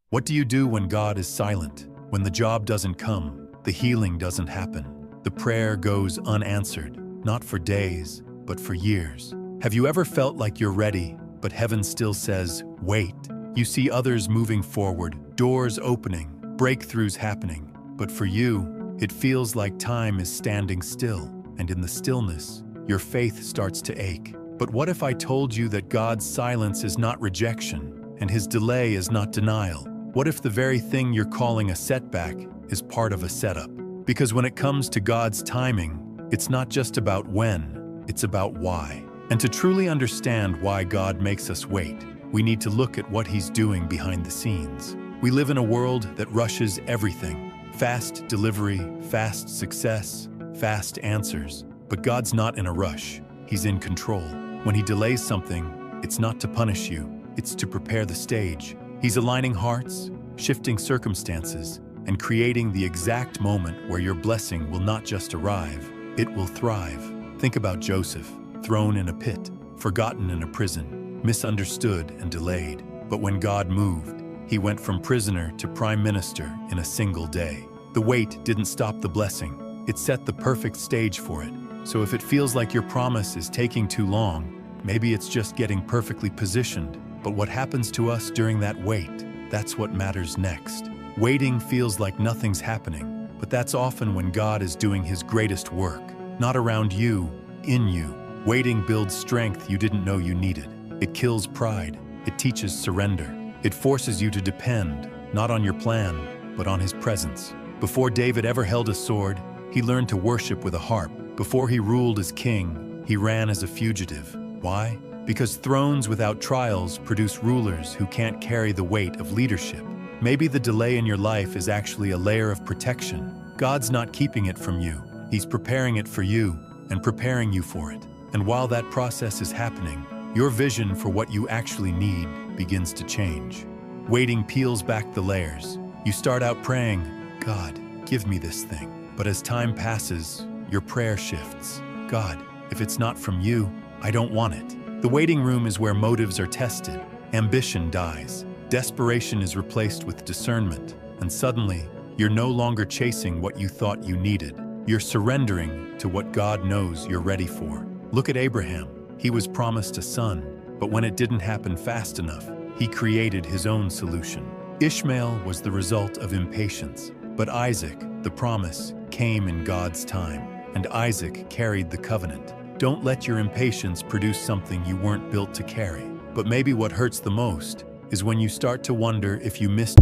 What do you do when God is silent? When the job doesn't come, the healing doesn't happen, the prayer goes unanswered, not for days, but for years. Have you ever felt like you're ready, but heaven still says, wait? You see others moving forward, doors opening, breakthroughs happening, but for you, it feels like time is standing still, and in the stillness, your faith starts to ache. But what if I told you that God's silence is not rejection, and His delay is not denial? What if the very thing you're calling a setback is part of a setup? Because when it comes to God's timing, it's not just about when, it's about why. And to truly understand why God makes us wait, we need to look at what He's doing behind the scenes. We live in a world that rushes everything. Fast delivery, fast success, fast answers. But God's not in a rush. He's in control. When He delays something, it's not to punish you, it's to prepare the stage. He's aligning hearts, shifting circumstances, and creating the exact moment where your blessing will not just arrive, it will thrive. Think about Joseph, thrown in a pit, forgotten in a prison, misunderstood and delayed. But when God moved, he went from prisoner to prime minister in a single day. The wait didn't stop the blessing, it set the perfect stage for it. So if it feels like your promise is taking too long, maybe it's just getting perfectly positioned. But what happens to us during that wait, that's what matters next. Waiting feels like nothing's happening, but that's often when God is doing His greatest work. Not around you, in you. Waiting builds strength you didn't know you needed. It kills pride. It teaches surrender. It forces you to depend, not on your plan, but on His presence. Before David ever held a sword, he learned to worship with a harp. Before he ruled as king, he ran as a fugitive. Why? Because thrones without trials produce rulers who can't carry the weight of leadership. Maybe the delay in your life is actually a layer of protection. God's not keeping it from you. He's preparing it for you and preparing you for it. And while that process is happening, your vision for what you actually need begins to change. Waiting peels back the layers. You start out praying, God, give me this thing. But as time passes, your prayer shifts. God, if it's not from you, I don't want it. The waiting room is where motives are tested. Ambition dies. Desperation is replaced with discernment. And suddenly, you're no longer chasing what you thought you needed. You're surrendering to what God knows you're ready for. Look at Abraham. He was promised a son, but when it didn't happen fast enough, he created his own solution. Ishmael was the result of impatience, but Isaac, the promise, came in God's time, and Isaac carried the covenant. Don't let your impatience produce something you weren't built to carry. But maybe what hurts the most is when you start to wonder if you missed